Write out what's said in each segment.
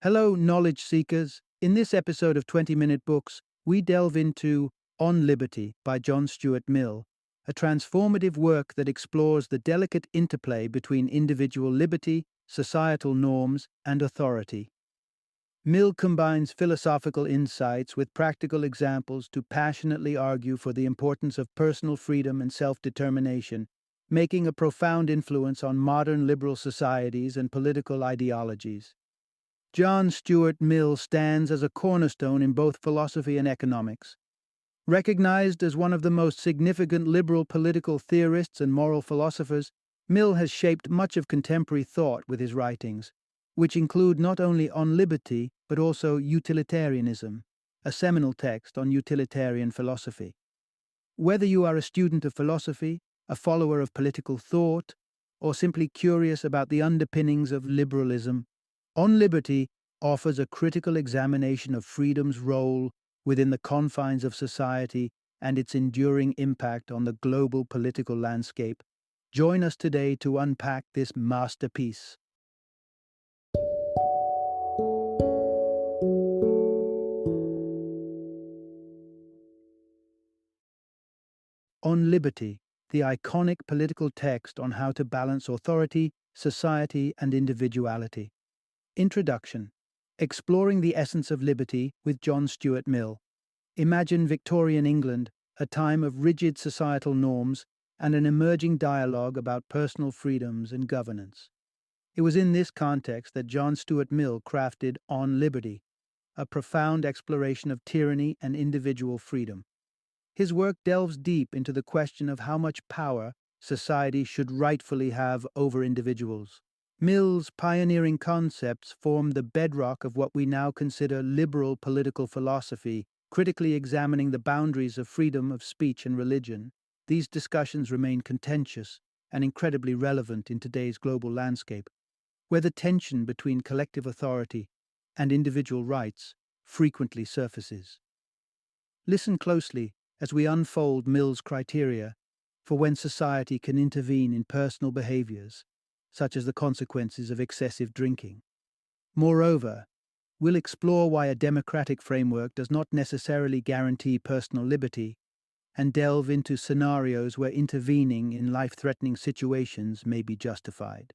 Hello, knowledge seekers. In this episode of 20-Minute Books, we delve into On Liberty by John Stuart Mill, a transformative work that explores the delicate interplay between individual liberty, societal norms, and authority. Mill combines philosophical insights with practical examples to passionately argue for the importance of personal freedom and self-determination, making a profound influence on modern liberal societies and political ideologies. John Stuart Mill stands as a cornerstone in both philosophy and economics. Recognized as one of the most significant liberal political theorists and moral philosophers, Mill has shaped much of contemporary thought with his writings, which include not only On Liberty but also Utilitarianism, a seminal text on utilitarian philosophy. Whether you are a student of philosophy, a follower of political thought, or simply curious about the underpinnings of liberalism, On Liberty offers a critical examination of freedom's role within the confines of society and its enduring impact on the global political landscape. Join us today to unpack this masterpiece. On Liberty, the iconic political text on how to balance authority, society, and individuality. Introduction. Exploring the essence of liberty with John Stuart Mill. Imagine Victorian England, a time of rigid societal norms and an emerging dialogue about personal freedoms and governance. It was in this context that John Stuart Mill crafted On Liberty, a profound exploration of tyranny and individual freedom. His work delves deep into the question of how much power society should rightfully have over individuals. Mill's pioneering concepts form the bedrock of what we now consider liberal political philosophy, critically examining the boundaries of freedom of speech and religion. These discussions remain contentious and incredibly relevant in today's global landscape, where the tension between collective authority and individual rights frequently surfaces. Listen closely as we unfold Mill's criteria for when society can intervene in personal behaviors, such as the consequences of excessive drinking. Moreover, we'll explore why a democratic framework does not necessarily guarantee personal liberty and delve into scenarios where intervening in life-threatening situations may be justified.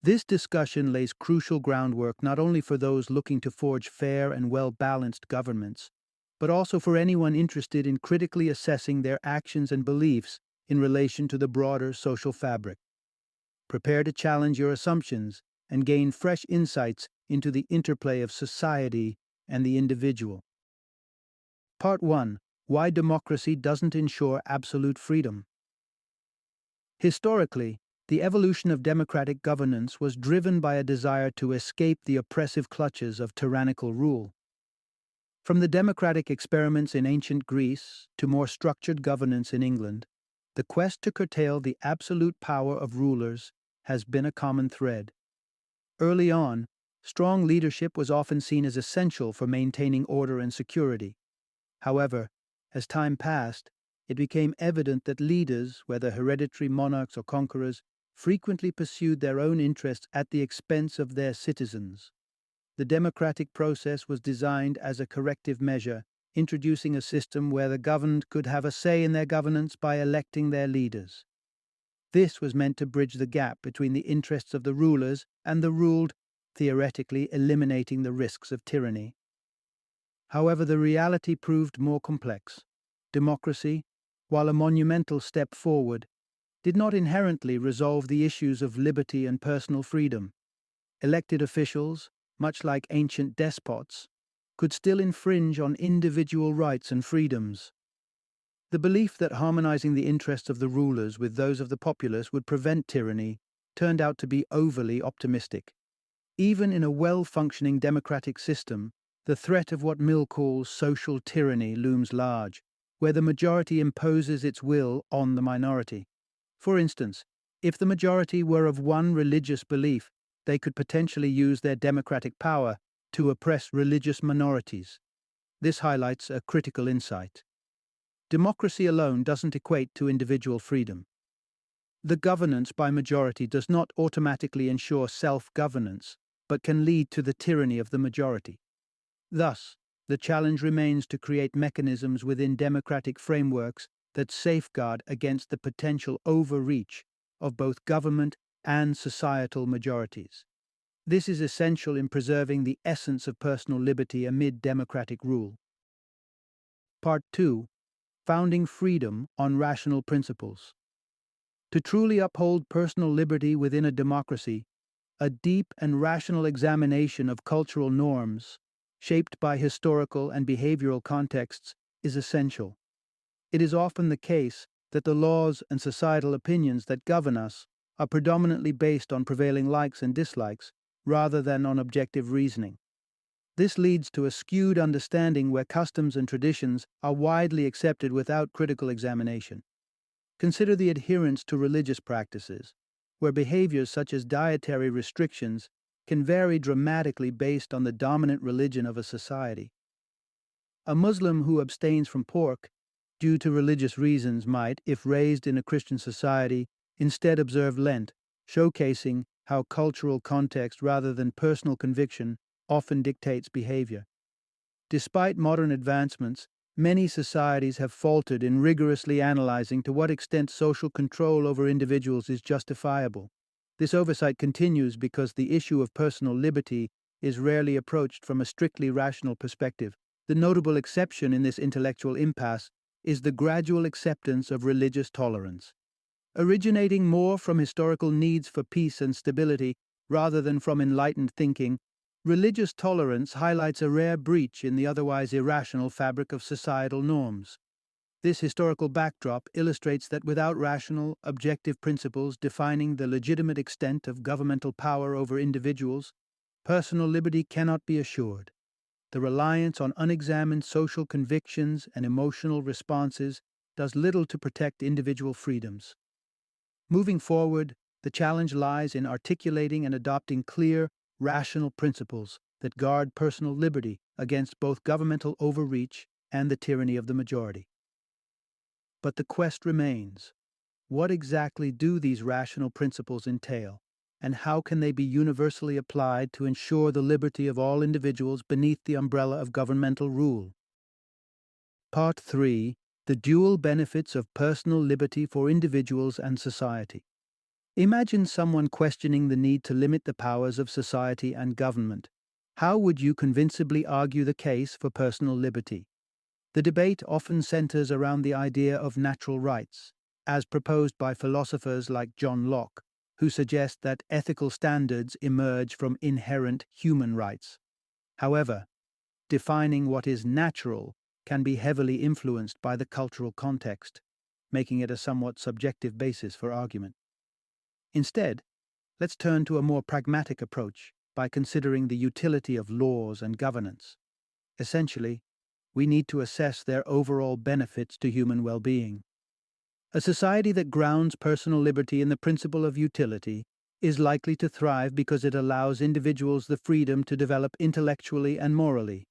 This discussion lays crucial groundwork not only for those looking to forge fair and well-balanced governments, but also for anyone interested in critically assessing their actions and beliefs in relation to the broader social fabric. Prepare to challenge your assumptions and gain fresh insights into the interplay of society and the individual. Part 1. Why democracy doesn't ensure absolute freedom. Historically, the evolution of democratic governance was driven by a desire to escape the oppressive clutches of tyrannical rule. From the democratic experiments in ancient Greece to more structured governance in England, the quest to curtail the absolute power of rulers has been a common thread. Early on, strong leadership was often seen as essential for maintaining order and security. However, as time passed, it became evident that leaders, whether hereditary monarchs or conquerors, frequently pursued their own interests at the expense of their citizens. The democratic process was designed as a corrective measure, introducing a system where the governed could have a say in their governance by electing their leaders. This was meant to bridge the gap between the interests of the rulers and the ruled, theoretically eliminating the risks of tyranny. However, the reality proved more complex. Democracy, while a monumental step forward, did not inherently resolve the issues of liberty and personal freedom. Elected officials, much like ancient despots, could still infringe on individual rights and freedoms. The belief that harmonizing the interests of the rulers with those of the populace would prevent tyranny turned out to be overly optimistic. Even in a well-functioning democratic system, the threat of what Mill calls social tyranny looms large, where the majority imposes its will on the minority. For instance, if the majority were of one religious belief, they could potentially use their democratic power to oppress religious minorities. This highlights a critical insight. Democracy alone doesn't equate to individual freedom. The governance by majority does not automatically ensure self-governance, but can lead to the tyranny of the majority. Thus, the challenge remains to create mechanisms within democratic frameworks that safeguard against the potential overreach of both government and societal majorities. This is essential in preserving the essence of personal liberty amid democratic rule. Part 2. Founding freedom on rational principles. To truly uphold personal liberty within a democracy, a deep and rational examination of cultural norms, shaped by historical and behavioral contexts, is essential. It is often the case that the laws and societal opinions that govern us are predominantly based on prevailing likes and dislikes rather than on objective reasoning. This leads to a skewed understanding where customs and traditions are widely accepted without critical examination. Consider the adherence to religious practices, where behaviors such as dietary restrictions can vary dramatically based on the dominant religion of a society. A Muslim who abstains from pork due to religious reasons might, if raised in a Christian society, instead observe Lent, showcasing how cultural context rather than personal conviction often dictates behavior. Despite modern advancements, many societies have faltered in rigorously analyzing to what extent social control over individuals is justifiable. This oversight continues because the issue of personal liberty is rarely approached from a strictly rational perspective. The notable exception in this intellectual impasse is the gradual acceptance of religious tolerance. Originating more from historical needs for peace and stability rather than from enlightened thinking, religious tolerance highlights a rare breach in the otherwise irrational fabric of societal norms. This historical backdrop illustrates that without rational, objective principles defining the legitimate extent of governmental power over individuals, personal liberty cannot be assured. The reliance on unexamined social convictions and emotional responses does little to protect individual freedoms. Moving forward, the challenge lies in articulating and adopting clear, rational principles that guard personal liberty against both governmental overreach and the tyranny of the majority. But the quest remains. What exactly do these rational principles entail, and how can they be universally applied to ensure the liberty of all individuals beneath the umbrella of governmental rule? Part 3. The dual benefits of personal liberty for individuals and society. Imagine someone questioning the need to limit the powers of society and government. How would you convincingly argue the case for personal liberty? The debate often centers around the idea of natural rights, as proposed by philosophers like John Locke, who suggest that ethical standards emerge from inherent human rights. However, defining what is natural can be heavily influenced by the cultural context, making it a somewhat subjective basis for argument. Instead, let's turn to a more pragmatic approach by considering the utility of laws and governance. Essentially, we need to assess their overall benefits to human well-being. A society that grounds personal liberty in the principle of utility is likely to thrive because it allows individuals the freedom to develop intellectually and morally.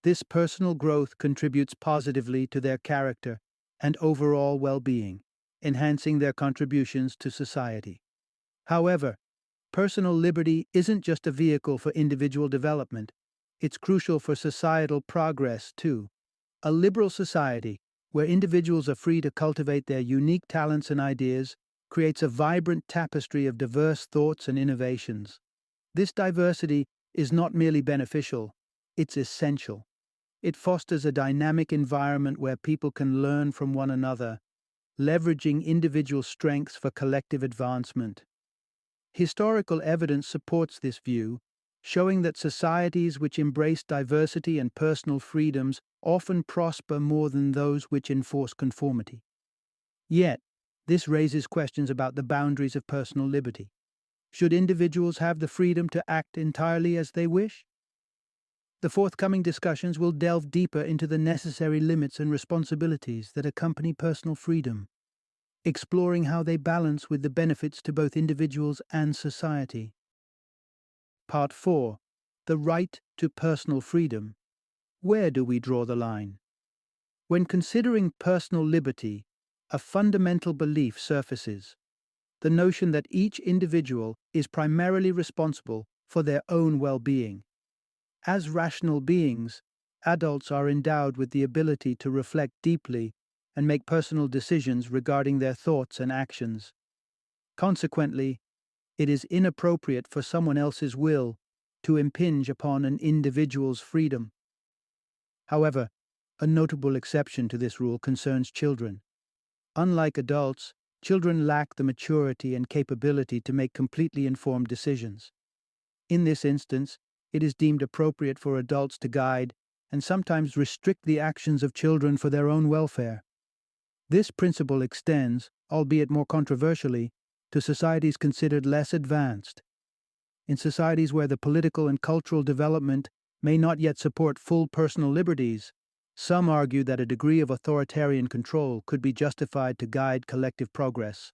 This personal growth contributes positively to their character and overall well-being, enhancing their contributions to society. However, personal liberty isn't just a vehicle for individual development, it's crucial for societal progress too. A liberal society, where individuals are free to cultivate their unique talents and ideas, creates a vibrant tapestry of diverse thoughts and innovations. This diversity is not merely beneficial, it's essential. It fosters a dynamic environment where people can learn from one another, leveraging individual strengths for collective advancement. Historical evidence supports this view, showing that societies which embrace diversity and personal freedoms often prosper more than those which enforce conformity. Yet, this raises questions about the boundaries of personal liberty. Should individuals have the freedom to act entirely as they wish? The forthcoming discussions will delve deeper into the necessary limits and responsibilities that accompany personal freedom, exploring how they balance with the benefits to both individuals and society. Part 4. The right to personal freedom. Where do we draw the line? When considering personal liberty, a fundamental belief surfaces: the notion that each individual is primarily responsible for their own well-being. As rational beings, adults are endowed with the ability to reflect deeply and make personal decisions regarding their thoughts and actions. Consequently, it is inappropriate for someone else's will to impinge upon an individual's freedom. However, a notable exception to this rule concerns children. Unlike adults, children lack the maturity and capability to make completely informed decisions. In this instance, it is deemed appropriate for adults to guide and sometimes restrict the actions of children for their own welfare. This principle extends, albeit more controversially, to societies considered less advanced. In societies where the political and cultural development may not yet support full personal liberties, some argue that a degree of authoritarian control could be justified to guide collective progress.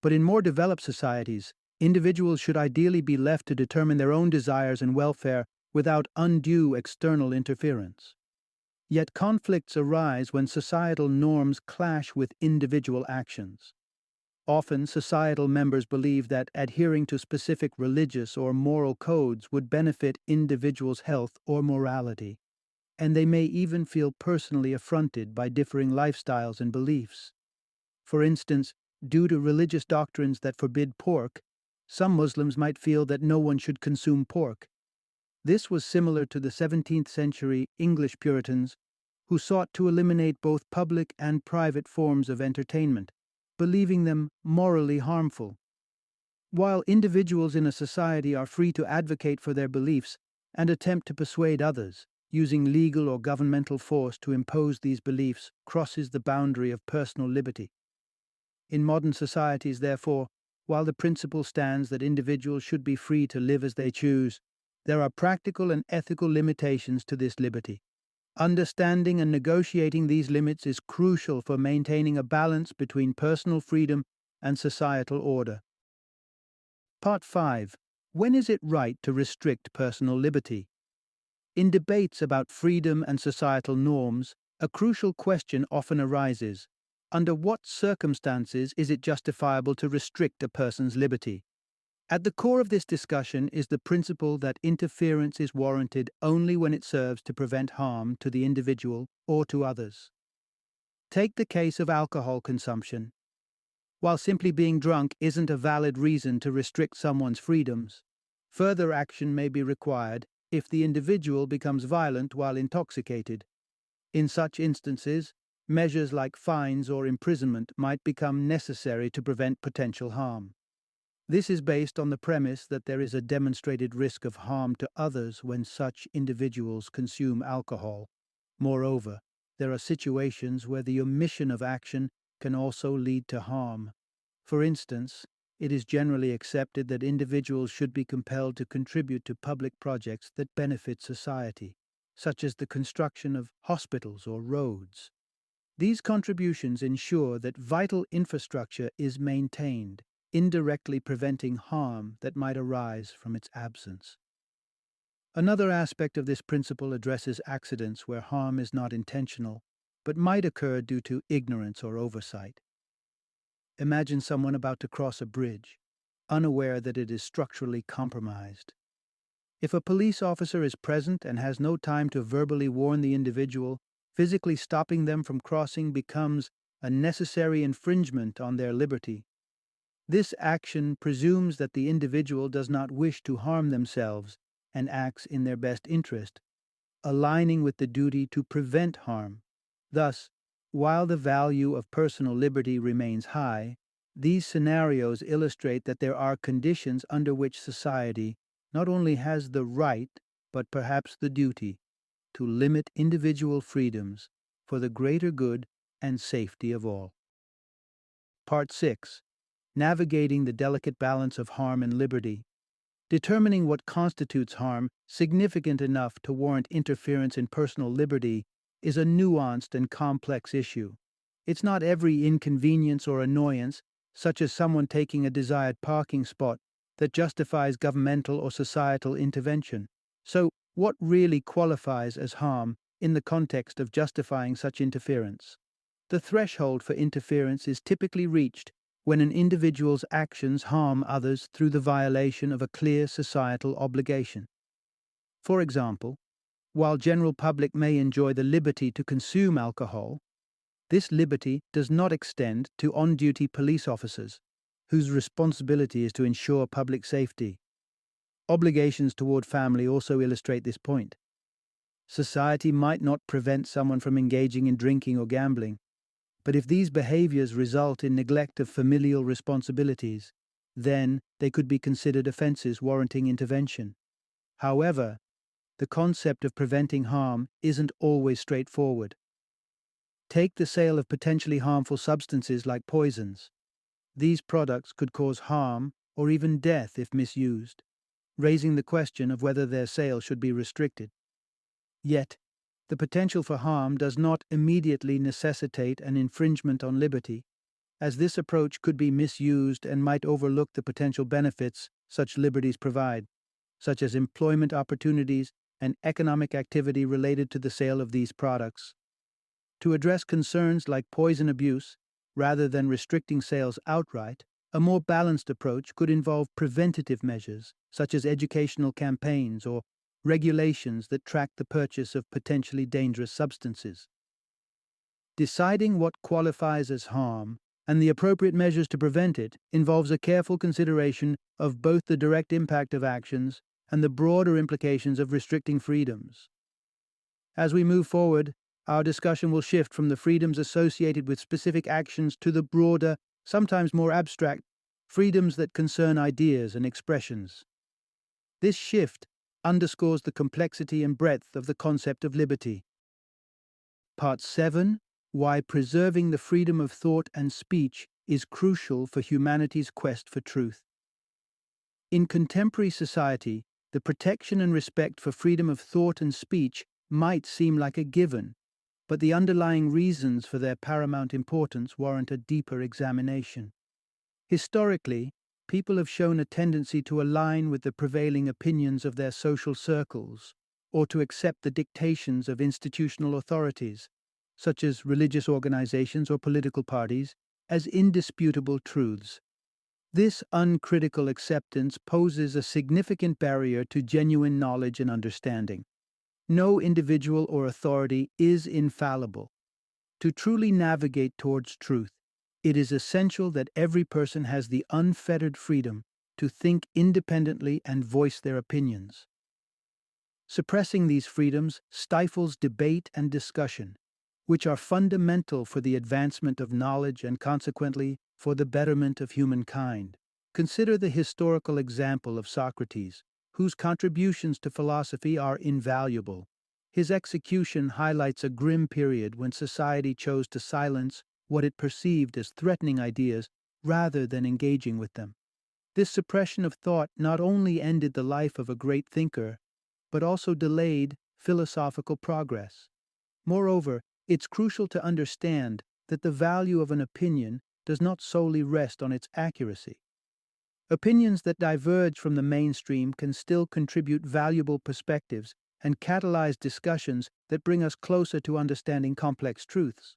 But in more developed societies, individuals should ideally be left to determine their own desires and welfare without undue external interference. Yet conflicts arise when societal norms clash with individual actions. Often, societal members believe that adhering to specific religious or moral codes would benefit individuals' health or morality, and they may even feel personally affronted by differing lifestyles and beliefs. For instance, due to religious doctrines that forbid pork, some Muslims might feel that no one should consume pork. This was similar to the 17th century English Puritans, who sought to eliminate both public and private forms of entertainment, believing them morally harmful. While individuals in a society are free to advocate for their beliefs and attempt to persuade others, using legal or governmental force to impose these beliefs crosses the boundary of personal liberty. In modern societies, therefore, while the principle stands that individuals should be free to live as they choose, there are practical and ethical limitations to this liberty. Understanding and negotiating these limits is crucial for maintaining a balance between personal freedom and societal order. Part 5. When is it right to restrict personal liberty? In debates about freedom and societal norms, a crucial question often arises. Under what circumstances is it justifiable to restrict a person's liberty? At the core of this discussion is the principle that interference is warranted only when it serves to prevent harm to the individual or to others. Take the case of alcohol consumption. While simply being drunk isn't a valid reason to restrict someone's freedoms, further action may be required if the individual becomes violent while intoxicated. In such instances, measures like fines or imprisonment might become necessary to prevent potential harm. This is based on the premise that there is a demonstrated risk of harm to others when such individuals consume alcohol. Moreover, there are situations where the omission of action can also lead to harm. For instance, it is generally accepted that individuals should be compelled to contribute to public projects that benefit society, such as the construction of hospitals or roads. These contributions ensure that vital infrastructure is maintained, indirectly preventing harm that might arise from its absence. Another aspect of this principle addresses accidents where harm is not intentional, but might occur due to ignorance or oversight. Imagine someone about to cross a bridge, unaware that it is structurally compromised. If a police officer is present and has no time to verbally warn the individual, physically stopping them from crossing becomes a necessary infringement on their liberty. This action presumes that the individual does not wish to harm themselves and acts in their best interest, aligning with the duty to prevent harm. Thus, while the value of personal liberty remains high, these scenarios illustrate that there are conditions under which society not only has the right, but perhaps the duty, to limit individual freedoms for the greater good and safety of all. Part 6. Navigating the delicate balance of harm and liberty. Determining what constitutes harm significant enough to warrant interference in personal liberty is a nuanced and complex issue. It's not every inconvenience or annoyance, such as someone taking a desired parking spot, that justifies governmental or societal intervention. So, what really qualifies as harm in the context of justifying such interference? The threshold for interference is typically reached when an individual's actions harm others through the violation of a clear societal obligation. For example, while general public may enjoy the liberty to consume alcohol, this liberty does not extend to on-duty police officers, whose responsibility is to ensure public safety. Obligations toward family also illustrate this point. Society might not prevent someone from engaging in drinking or gambling, but if these behaviors result in neglect of familial responsibilities, then they could be considered offenses warranting intervention. However, the concept of preventing harm isn't always straightforward. Take the sale of potentially harmful substances like poisons. These products could cause harm or even death if misused, raising the question of whether their sale should be restricted. Yet, the potential for harm does not immediately necessitate an infringement on liberty, as this approach could be misused and might overlook the potential benefits such liberties provide, such as employment opportunities and economic activity related to the sale of these products. To address concerns like poison abuse, rather than restricting sales outright, a more balanced approach could involve preventative measures, such as educational campaigns or regulations that track the purchase of potentially dangerous substances. Deciding what qualifies as harm and the appropriate measures to prevent it involves a careful consideration of both the direct impact of actions and the broader implications of restricting freedoms. As we move forward, our discussion will shift from the freedoms associated with specific actions to the broader, sometimes more abstract, freedoms that concern ideas and expressions. This shift underscores the complexity and breadth of the concept of liberty. Part 7: Why preserving the freedom of thought and speech is crucial for humanity's quest for truth. In contemporary society, the protection and respect for freedom of thought and speech might seem like a given, but the underlying reasons for their paramount importance warrant a deeper examination. Historically, people have shown a tendency to align with the prevailing opinions of their social circles, or to accept the dictations of institutional authorities, such as religious organizations or political parties, as indisputable truths. This uncritical acceptance poses a significant barrier to genuine knowledge and understanding. No individual or authority is infallible. To truly navigate towards truth, it is essential that every person has the unfettered freedom to think independently and voice their opinions. Suppressing these freedoms stifles debate and discussion, which are fundamental for the advancement of knowledge and consequently for the betterment of humankind. Consider the historical example of Socrates, whose contributions to philosophy are invaluable. His execution highlights a grim period when society chose to silence what it perceived as threatening ideas rather than engaging with them. This suppression of thought not only ended the life of a great thinker, but also delayed philosophical progress. Moreover, it's crucial to understand that the value of an opinion does not solely rest on its accuracy. Opinions that diverge from the mainstream can still contribute valuable perspectives and catalyze discussions that bring us closer to understanding complex truths.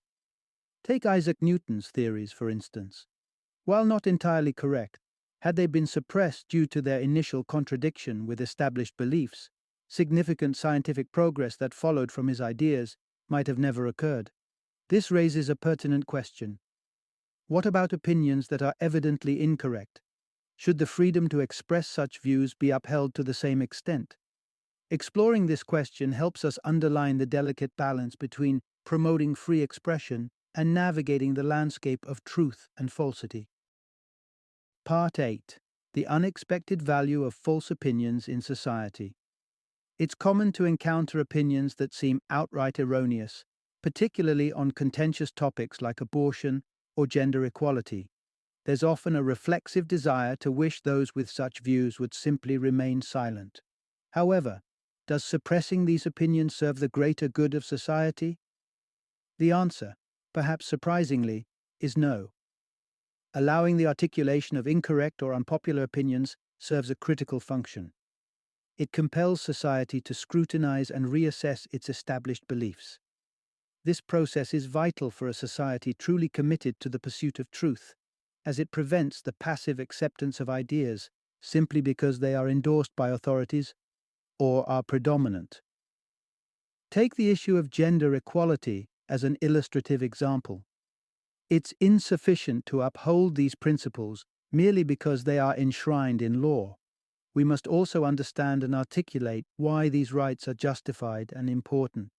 Take Isaac Newton's theories, for instance. While not entirely correct, had they been suppressed due to their initial contradiction with established beliefs, significant scientific progress that followed from his ideas might have never occurred. This raises a pertinent question. What about opinions that are evidently incorrect? Should the freedom to express such views be upheld to the same extent? Exploring this question helps us underline the delicate balance between promoting free expression and navigating the landscape of truth and falsity. Part 8: The unexpected value of false opinions in society. It's common to encounter opinions that seem outright erroneous, particularly on contentious topics like abortion or gender equality. There's often a reflexive desire to wish those with such views would simply remain silent. However, does suppressing these opinions serve the greater good of society? The answer, perhaps surprisingly, is no. Allowing the articulation of incorrect or unpopular opinions serves a critical function. It compels society to scrutinize and reassess its established beliefs. This process is vital for a society truly committed to the pursuit of truth, as it prevents the passive acceptance of ideas simply because they are endorsed by authorities or are predominant. Take the issue of gender equality as an illustrative example. It's insufficient to uphold these principles merely because they are enshrined in law. We must also understand and articulate why these rights are justified and important.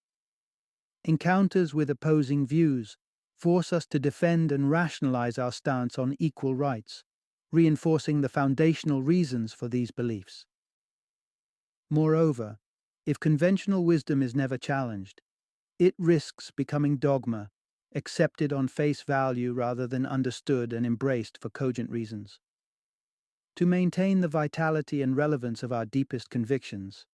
Encounters with opposing views force us to defend and rationalize our stance on equal rights, reinforcing the foundational reasons for these beliefs. Moreover, if conventional wisdom is never challenged, it risks becoming dogma, accepted on face value rather than understood and embraced for cogent reasons. To maintain the vitality and relevance of our deepest convictions,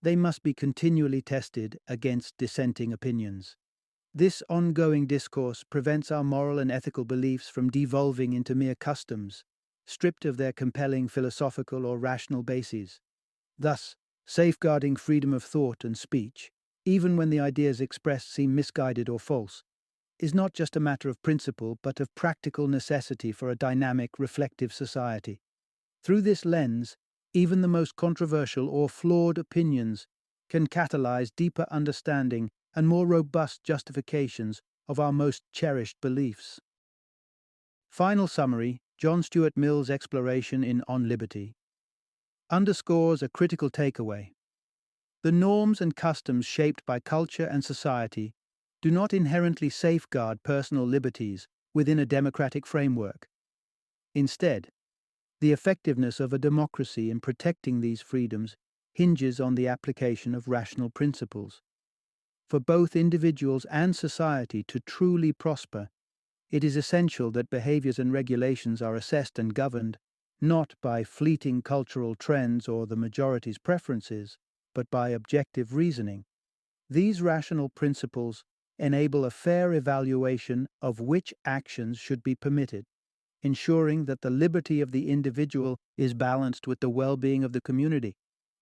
they must be continually tested against dissenting opinions. This ongoing discourse prevents our moral and ethical beliefs from devolving into mere customs, stripped of their compelling philosophical or rational bases. Thus, safeguarding freedom of thought and speech, even when the ideas expressed seem misguided or false, is not just a matter of principle but of practical necessity for a dynamic, reflective society. Through this lens, even the most controversial or flawed opinions can catalyze deeper understanding and more robust justifications of our most cherished beliefs. Final summary: John Stuart Mill's exploration in On Liberty underscores a critical takeaway. The norms and customs shaped by culture and society do not inherently safeguard personal liberties within a democratic framework. Instead, the effectiveness of a democracy in protecting these freedoms hinges on the application of rational principles. For both individuals and society to truly prosper, it is essential that behaviors and regulations are assessed and governed not by fleeting cultural trends or the majority's preferences, but by objective reasoning. These rational principles enable a fair evaluation of which actions should be permitted, ensuring that the liberty of the individual is balanced with the well-being of the community.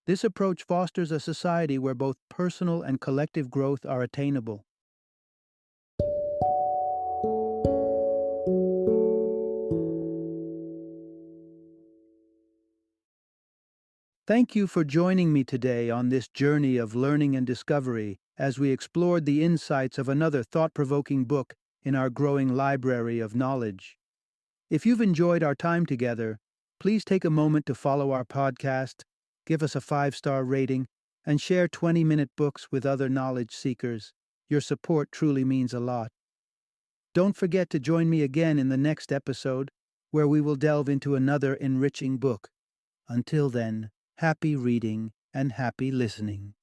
This approach fosters a society where both personal and collective growth are attainable. Thank you for joining me today on this journey of learning and discovery as we explored the insights of another thought-provoking book in our growing library of knowledge. If you've enjoyed our time together, please take a moment to follow our podcast, give us a 5-star rating, and share 20-minute books with other knowledge seekers. Your support truly means a lot. Don't forget to join me again in the next episode, where we will delve into another enriching book. Until then, happy reading and happy listening.